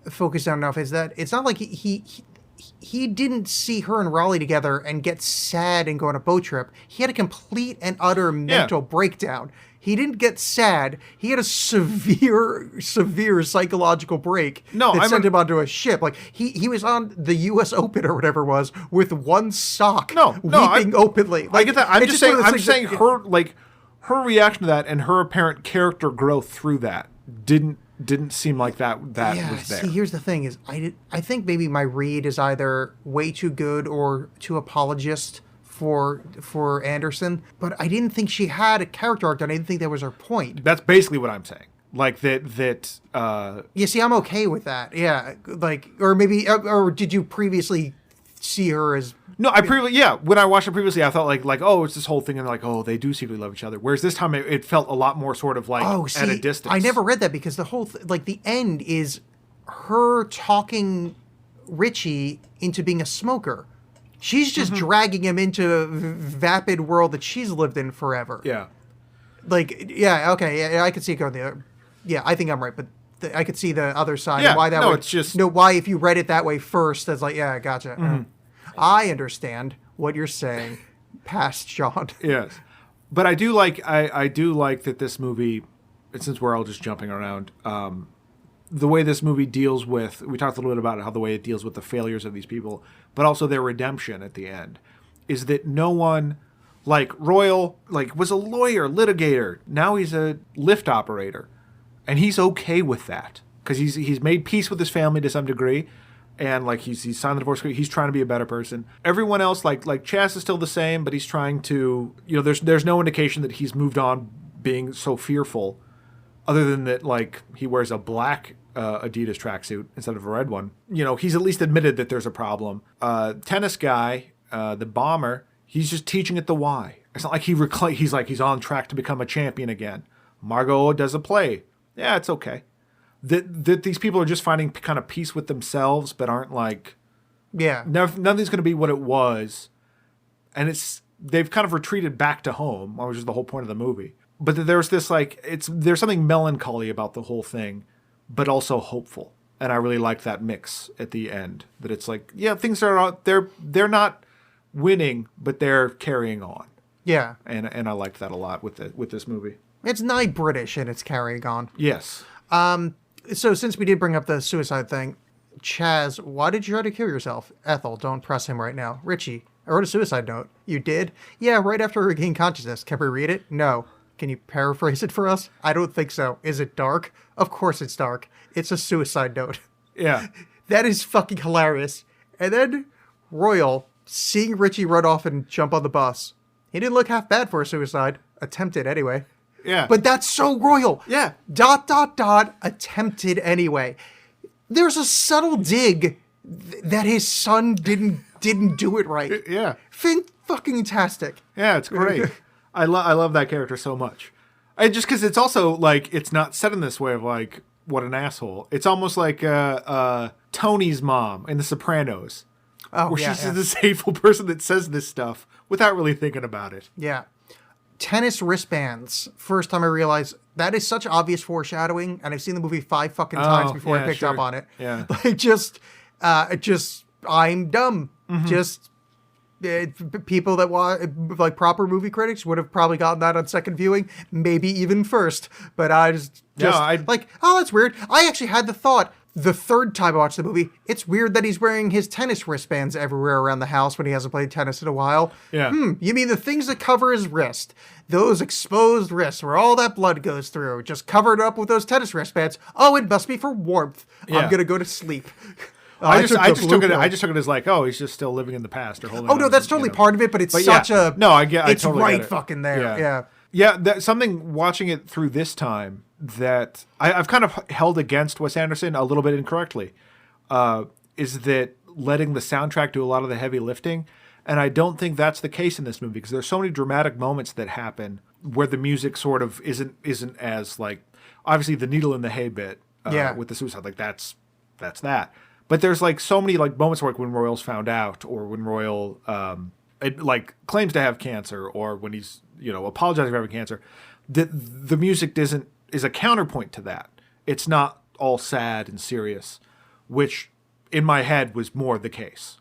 focused on enough is that it's not like he didn't see her and Raleigh together and get sad and go on a boat trip. He had a complete and utter mental breakdown. He didn't get sad. He had a severe psychological break that sent him onto a ship. Like he was on the U.S. Open or whatever it was with one sock, weeping openly. Like, I get that. I'm just saying her reaction to that and her apparent character growth through that didn't seem like that was there. See, here's the thing: is I think maybe my read is either way too good or too apologist for Anderson, but I didn't think she had a character arc, and I didn't think that was her point. That's basically what I'm saying. Like that. Yeah, see, I'm okay with that. Yeah, like, or maybe, or did you previously see her as? No, when I watched it previously, I felt like, oh, it's this whole thing, and like, oh, they do secretly love each other. Whereas this time, it felt a lot more sort of like at a distance. I never read that because the whole the end is her talking Richie into being a smoker. She's just dragging him into a vapid world that she's lived in forever. Yeah. Like, yeah, okay, yeah, I could see it going the other. Yeah, I think I'm right, but I could see the other side. Yeah, and why that would, it's just... No, why if you read it that way first, that's like, yeah, gotcha. Mm-hmm. I understand what you're saying, past Sean. Yes. But I do like that this movie, since we're all just jumping around, the way this movie deals with, we talked a little bit about how the way it deals with the failures of these people, but also their redemption at the end, is that no one, like Royal, was a lawyer, litigator. Now he's a lift operator, and he's okay with that because he's made peace with his family to some degree, and he's signed the divorce decree. He's trying to be a better person. Everyone else, like Chaz, is still the same, but he's trying to, there's no indication that he's moved on being so fearful. Other than that, he wears a black Adidas tracksuit instead of a red one. He's at least admitted that there's a problem. Tennis guy, the bomber, he's just teaching it the why. It's not like he's on track to become a champion again. Margot does a play. Yeah, it's okay. That these people are just finding kind of peace with themselves, but aren't nothing's going to be what it was. And they've kind of retreated back to home, which is the whole point of the movie. But there's this there's something melancholy about the whole thing, but also hopeful, and I really like that mix at the end. That it's things are they're not winning, but they're carrying on. Yeah, and I liked that a lot with this movie. It's nigh British and it's carrying on. Yes. So since we did bring up the suicide thing, Chaz, why did you try to kill yourself? Ethel, don't press him right now. Richie, I wrote a suicide note. You did? Yeah, right after I regained consciousness. Can we read it? No. Can you paraphrase it for us? I don't think so. Is it dark? Of course it's dark. It's a suicide note. Yeah. That is fucking hilarious. And then Royal, seeing Richie run off and jump on the bus. He didn't look half bad for a suicide. Attempted anyway. Yeah. But that's so Royal. Yeah. ... Attempted anyway. There's a subtle dig that his son didn't do it right. Yeah. Fucking-tastic. Yeah, it's great. I love that character so much. Just because it's also it's not said in this way of what an asshole. It's almost like Tony's mom in The Sopranos, where she's a disabled person that says this stuff without really thinking about it. Yeah. Tennis wristbands. First time I realized that is such obvious foreshadowing, and I've seen the movie 5 fucking times before I picked up on it. Yeah. I'm dumb. Mm-hmm. Just people that watch proper movie critics would have probably gotten that on second viewing, maybe even first. But I oh, that's weird. I actually had the thought the third time I watched the movie, it's weird that he's wearing his tennis wristbands everywhere around the house when he hasn't played tennis in a while. Yeah. You mean the things that cover his wrist, those exposed wrists where all that blood goes through, just covered up with those tennis wristbands. Oh, it must be for warmth. Yeah. I'm gonna go to sleep. I just took it as he's just still living in the past or holding. Oh no, that's totally part of it, but it's such a no. I totally right get it. Fucking there. Yeah. That's something watching it through this time that I've kind of held against Wes Anderson a little bit incorrectly. Is that letting the soundtrack do a lot of the heavy lifting. And I don't think that's the case in this movie because there's so many dramatic moments that happen where the music sort of isn't as like, obviously the needle in the hay bit with the suicide, like that's that. But there's like so many like moments like when Royal's found out, or when Royal like claims to have cancer, or when he's apologizing for having cancer. The music is a counterpoint to that. It's not all sad and serious, which in my head was more the case.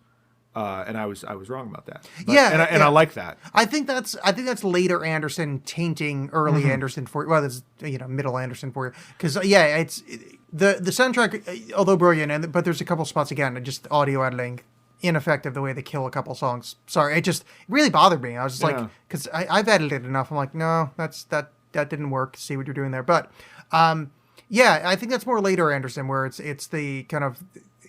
And I was wrong about that. But, and I like that. I think that's later Anderson tainting early Anderson for you. Well, this is middle Anderson for you, because it's the soundtrack, although brilliant, but there's a couple spots again, just audio editing ineffective, the way they kill a couple songs. Sorry, it really bothered me. I was just like, because I've edited enough. I'm like, no, that didn't work. See what you're doing there, but I think that's more later Anderson, where it's the kind of,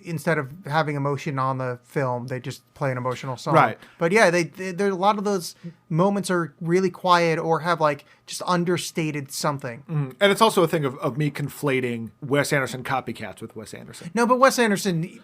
instead of having emotion on the film, they just play an emotional song. Right. But there a lot of those moments are really quiet or have like just understated something. And it's also a thing of me conflating Wes Anderson copycats with Wes Anderson. No, but Wes Anderson,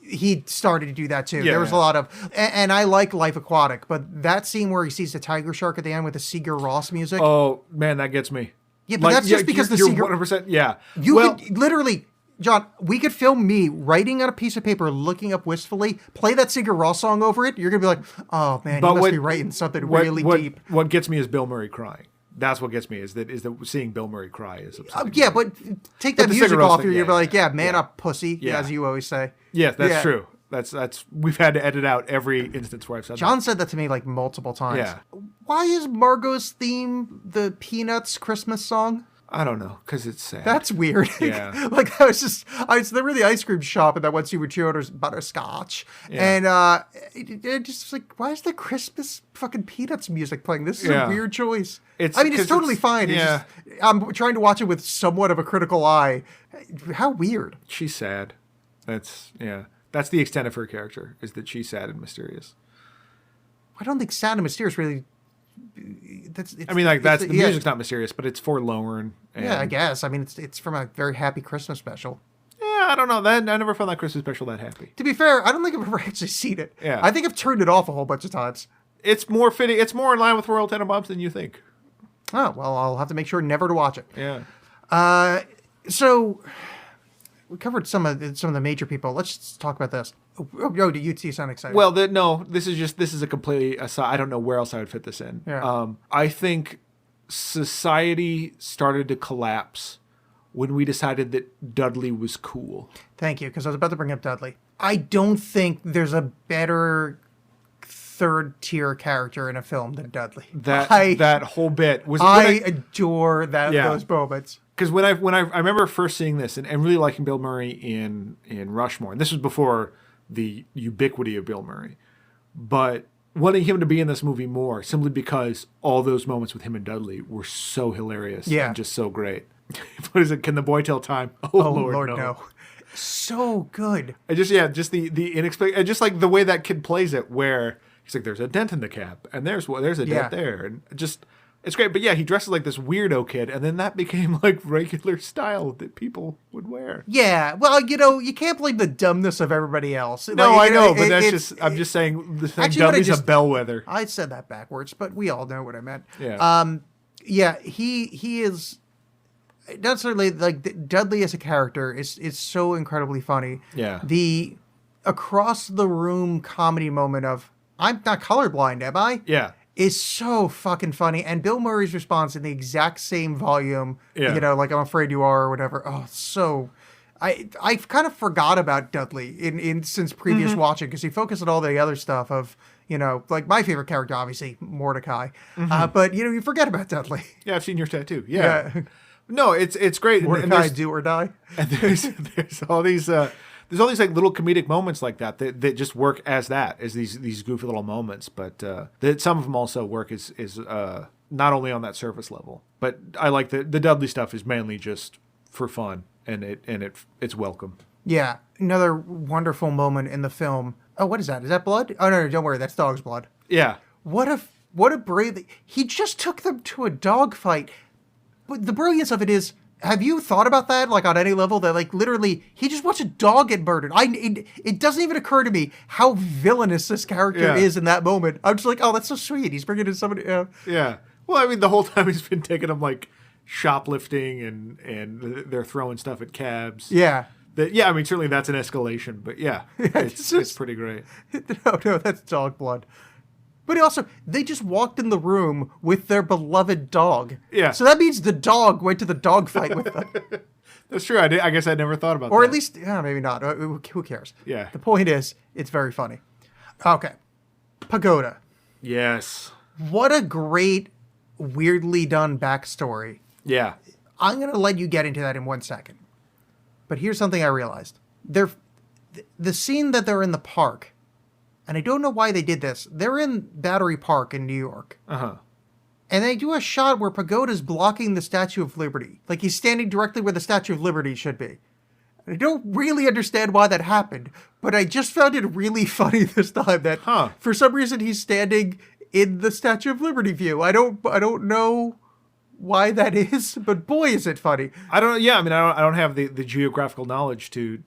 he started to do that too. There was a lot of, and I like Life Aquatic, but that scene where he sees the tiger shark at the end with the Sigur Rós music. Oh man, that gets me. Yeah, but that's just because you're Sigur 100%. Yeah, you could literally. John, we could film me writing on a piece of paper, looking up wistfully, play that Sigur Rós song over it. You're going to be like, oh, man, you must be writing something really deep. What gets me is Bill Murray crying. That's what gets me, is that seeing Bill Murray cry is upsetting. But take that music off, you're like, man up, pussy, as you always say. Yeah, that's true. That's we've had to edit out every instance where I've said John that. said that to me like multiple times. Yeah. Why is Margot's theme the Peanuts Christmas song? I don't know, because it's sad. That's weird. Yeah. Like, I was there in the ice cream shop, and that one scene with she orders butterscotch. Yeah. And it just like, why is the Christmas fucking Peanuts music playing? This is a weird choice. It's totally fine. Yeah. I'm trying to watch it with somewhat of a critical eye. How weird. She's sad. That's the extent of her character, is that she's sad and mysterious. I don't think sad and mysterious really... the music's not mysterious, but it's forlorn. Yeah, I guess. I mean, it's from a very happy Christmas special. Yeah, I don't know. I never found that Christmas special that happy. To be fair, I don't think I've ever actually seen it. Yeah. I think I've turned it off a whole bunch of times. It's more fitting. It's more in line with Royal Tenenbaums than you think. Oh, well, I'll have to make sure never to watch it. Yeah. So we covered some of the major people. Let's just talk about this. Oh, do you sound excited? Well, this is a completely aside. I don't know where else I would fit this in. Yeah. I think society started to collapse when we decided that Dudley was cool. Thank you, because I was about to bring up Dudley. I don't think there's a better third-tier character in a film than Dudley. That whole bit was. I adore those moments. Because when I remember first seeing this and really liking Bill Murray in Rushmore, and this was before the ubiquity of Bill Murray, but wanting him to be in this movie more simply because all those moments with him and Dudley were so hilarious and just so great. What is it? Can the boy tell time? Oh Lord, no. So good. And just the inexplicable, just like the way that kid plays it, where he's like, there's a dent in the cap, and there's a dent there, and just. It's great, but he dresses like this weirdo kid, and then that became like regular style that people would wear. Yeah, well, you can't blame the dumbness of everybody else. No, I know, but I'm just saying the thing, dummy's a bellwether. I said that backwards, but we all know what I meant. Yeah. He is not certainly like Dudley as a character is so incredibly funny. Yeah. The across the room comedy moment of I'm not colorblind, am I? Yeah. Is so fucking funny, and Bill Murray's response in the exact same volume, like I'm afraid you are or whatever. Oh, so I've kind of forgot about Dudley in since previous watching, because he focused on all the other stuff of like my favorite character, obviously Mordecai, but you forget about Dudley. Yeah, I've seen your tattoo. Yeah. No, it's great. Mordecai, do or die. And there's all these. There's all these like little comedic moments like that just work as these goofy little moments, but that some of them also work is not only on that surface level, but I like the Dudley stuff is mainly just for fun, and it's welcome. Yeah, another wonderful moment in the film. Oh, what is that? Is that blood? Oh no, don't worry, that's dog's blood. Yeah. What a brave. He just took them to a dog fight. But the brilliance of it is Have you thought about that, like, on any level, that, like, literally, he just watched a dog get murdered? It doesn't even occur to me how villainous this character is in that moment. I'm just like, oh, that's so sweet. He's bringing in somebody. Yeah. Well, I mean, the whole time he's been taking them, like, shoplifting and they're throwing stuff at cabs. Yeah. I mean, certainly that's an escalation, but it's pretty great. No, that's dog blood. But also, they just walked in the room with their beloved dog. Yeah. So that means the dog went to the dog fight with them. That's true. I guess I never thought about that. Or at least, maybe not. Who cares? Yeah. The point is, it's very funny. Okay. Pagoda. Yes. What a great, weirdly done backstory. Yeah. I'm going to let you get into that in 1 second. But here's something I realized. The scene that they're in the park, and I don't know why they did this. They're in Battery Park in New York. Uh-huh. And they do a shot where Pagoda's blocking the Statue of Liberty. Like, he's standing directly where the Statue of Liberty should be. I don't really understand why that happened, but I just found it really funny this time that for some reason he's standing in the Statue of Liberty view. I don't know why that is, but boy, is it funny. I don't have the geographical knowledge to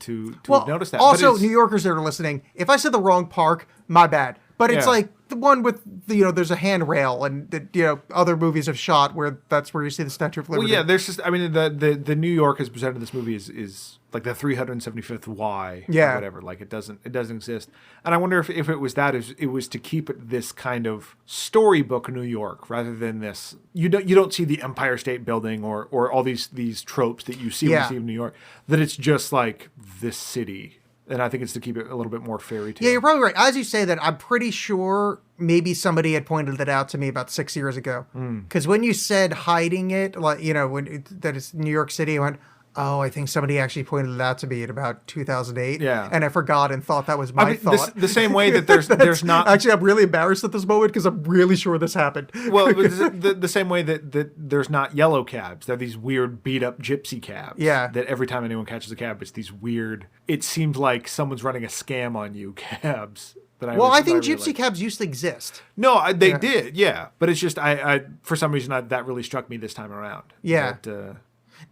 notice that. Also, New Yorkers that are listening, if I said the wrong park, my bad. But it's like the one with there's a handrail, and other movies have shot where that's where you see the Statue of Liberty. Well, yeah, there's just the New York has presented this movie is like the 375th Y, or whatever. Like it doesn't exist, and I wonder if it was that it was to keep it this kind of storybook New York rather than this. You don't see the Empire State Building or all these tropes that you see when you see in New York. That it's just like this city. And I think it's to keep it a little bit more fairy tale. Yeah, you're probably right. As you say that, I'm pretty sure maybe somebody had pointed that out to me about 6 years ago. Because when you said hiding it, like that it's New York City, I went, oh, I think somebody actually pointed it out to me in about 2008. Yeah. And I forgot and thought that was my thought. The same way that there's not... Actually, I'm really embarrassed at this moment because I'm really sure this happened. Well, the same way that there's not yellow cabs. They're these weird beat-up gypsy cabs. Yeah. That every time anyone catches a cab, it's these weird... It seems like someone's running a scam on you cabs. I think gypsy cabs used to exist. No, they did, yeah. But it's just, I for some reason, that really struck me this time around. Yeah.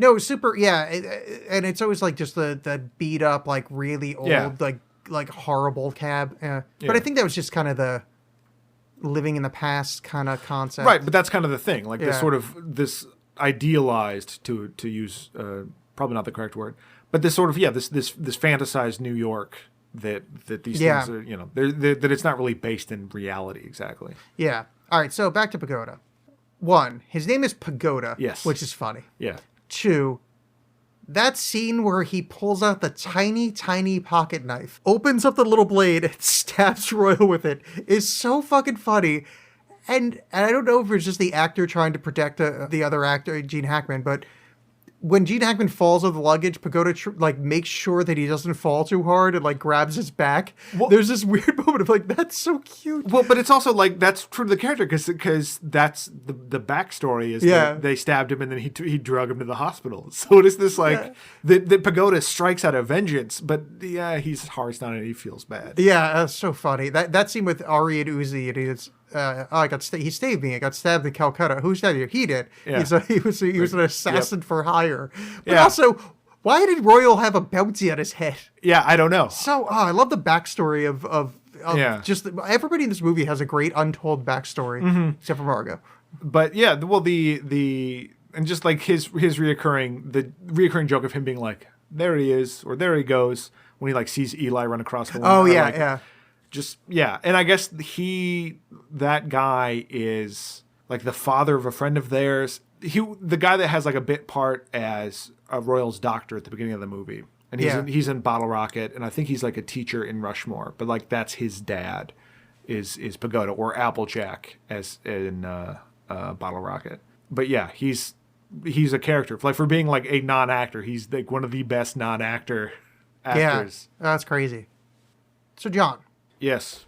No, super, and it's always like just the beat up, like really old, like horrible cab. But I think that was just kind of the living in the past kind of concept. Right, but that's kind of the thing, like this sort of, this idealized, to use, probably not the correct word, but this sort of, this fantasized New York that these things are, that it's not really based in reality exactly. Yeah. All right, so back to Pagoda. 1, his name is Pagoda, which is funny. Yeah. 2, that scene where he pulls out the tiny, tiny pocket knife, opens up the little blade, and stabs Royal with it is so fucking funny. And I don't know if it's just the actor trying to protect the other actor, Gene Hackman, but when Gene Hackman falls with the luggage, Pagoda makes sure that he doesn't fall too hard and grabs his back. Well, there's this weird moment of that's so cute. Well, but it's also that's true to the character because that's the backstory is that they stabbed him and then he drug him to the hospital. So it is this the Pagoda strikes out of vengeance, but he's harsh on it. He feels bad. Yeah, that's so funny. That scene with Ari and Uzi, and it's. He stabbed me. I got stabbed in Calcutta. Who stabbed you? He did. Yeah. He was an assassin for hire. But also, why did Royal have a bounty on his head? Yeah, I don't know. So I love the backstory of just everybody in this movie has a great untold backstory, except for Margot. But the and just like his reoccurring joke of him being like, there he is, or there he goes, when he sees Eli run across the lawn. Oh yeah. And I guess that guy is the father of a friend of theirs. The guy that has a bit part as a Royal's doctor at the beginning of the movie, and he's in Bottle Rocket, and I think he's a teacher in Rushmore, but that's his dad is Pagoda, or Applejack as in Bottle Rocket. But yeah, he's a character for being a non-actor. He's one of the best non-actor actors. Yeah, that's crazy. So John. Yes.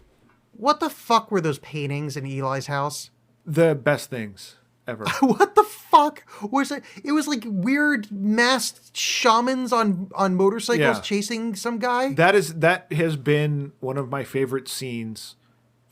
What the fuck were those paintings in Eli's house? The best things ever. What the fuck was it? It was weird masked shamans on motorcycles chasing some guy. That has been one of my favorite scenes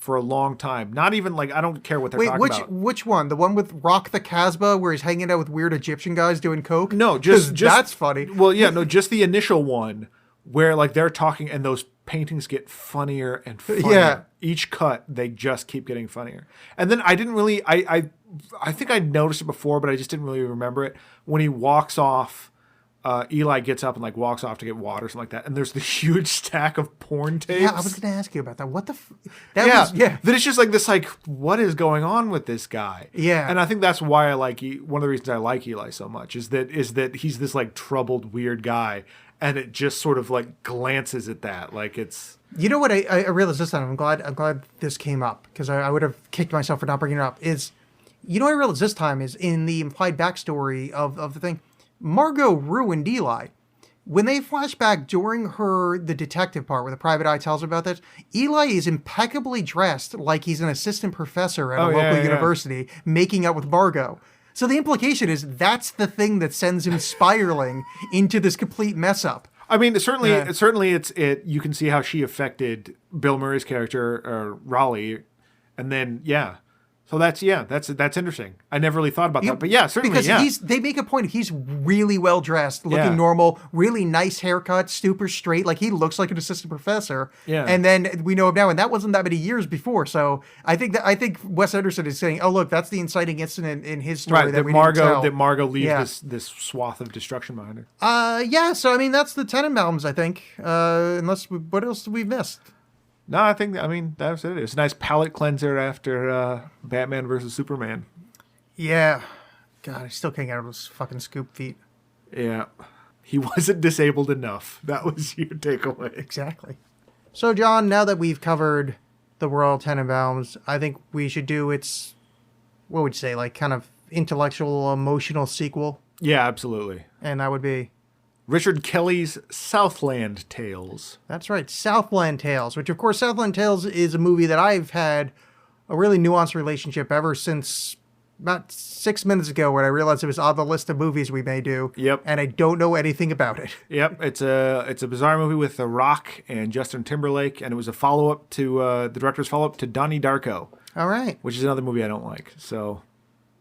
for a long time. Not even like, I don't care what they're Wait, talking about. which one? The one with Rock the Casbah, where he's hanging out with weird Egyptian guys doing coke? No, 'Cause just that's funny. Well, yeah, no, just the initial one where like they're talking and those paintings get funnier and funnier. Yeah. Each cut, they just keep getting funnier. And then I didn't really, I think I noticed it before, but I just didn't really remember it. When he walks off, Eli gets up and like walks off to get water or something like that. And there's the huge stack of porn tapes. Yeah, I was going to ask you about that. What the? That it's just like this, like, what is going on with this guy? Yeah. And I think that's why I like, one of the reasons I like Eli so much is that he's this like troubled, weird guy. And it just sort of like glances at that. Like it's. You know what I realized this time? I'm glad this came up, because I would have kicked myself for not bringing it up. You know what I realized this time is in the implied backstory of the thing, Margot ruined Eli. When they flash back during the detective part where the private eye tells her about this, Eli is impeccably dressed like he's an assistant professor at a local university, making out with Margot. So the implication is that's the thing that sends him spiraling into this complete mess up. I mean, certainly you can see how she affected Bill Murray's character, Raleigh, and then so that's interesting. I never really thought about that, but certainly because they make a point. He's really well dressed, looking normal, really nice haircut, super straight, like he looks like an assistant professor. Yeah, and then we know him now, and that wasn't that many years before. So I think Wes Anderson is saying, "Oh, look, that's the inciting incident in his story right, that we didn't tell." That Margot leaves this swath of destruction behind her. So I mean, that's the Tenenbaums, I think. What else did we missed? No, I mean, that's it. It's a nice palate cleanser after Batman versus Superman. Yeah. God, I still can't get out of those fucking scoop feet. Yeah. He wasn't disabled enough. That was your takeaway. Exactly. So, John, now that we've covered the Royal Tenenbaums, I think we should do its, what would you say, like kind of intellectual, emotional sequel. Yeah, absolutely. And that would be? Richard Kelly's Southland Tales. That's right, Southland Tales, which, of course, Southland Tales is a movie that I've had a really nuanced relationship ever since about 6 minutes ago when I realized it was on the list of movies we may do. Yep. And I don't know anything about it. Yep. It's a bizarre movie with The Rock and Justin Timberlake, and it was a follow-up to, the director's follow-up to Donnie Darko. All right. Which is another movie I don't like, so...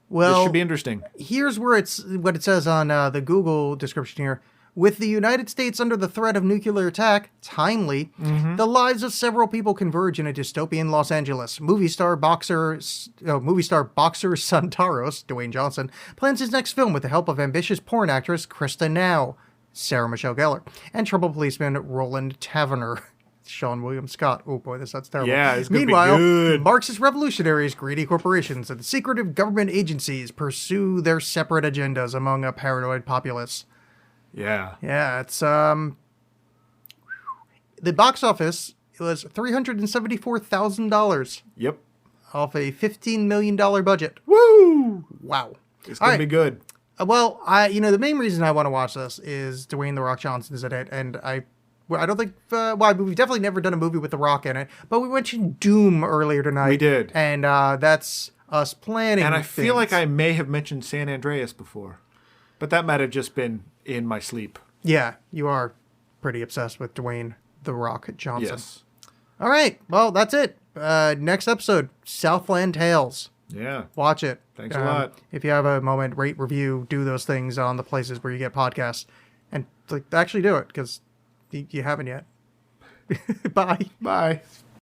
Well, this should be interesting. Here's what it says on the Google description here. With the United States under the threat of nuclear attack, timely, the lives of several people converge in a dystopian Los Angeles. Movie star boxer Santaros, Dwayne Johnson, plans his next film with the help of ambitious porn actress Krista Now, Sarah Michelle Gellar, and troubled policeman Roland Taverner, Sean William Scott. Oh boy, this sounds terrible. Yeah, it's gonna Meanwhile, be good. Marxist revolutionaries, greedy corporations, and secretive government agencies pursue their separate agendas among a paranoid populace. Yeah. Yeah, it's the box office was $374,000. Yep. Off a $15 million budget. Woo! Wow. It's gonna be good. Well, the main reason I want to watch this is Dwayne "The Rock" Johnson is in it, and I don't think we've definitely never done a movie with The Rock in it, but we mentioned Doom earlier tonight. We did. And that's us planning. And I feel like I may have mentioned San Andreas before. But that might have just been in my sleep. Yeah, you are pretty obsessed with Dwayne "The Rock" Johnson. Yes. All right. Well, that's it. Next episode, Southland Tales. Yeah. Watch it. Thanks a lot. If you have a moment, rate, review, do those things on the places where you get podcasts. And actually do it, because you haven't yet. Bye. Bye.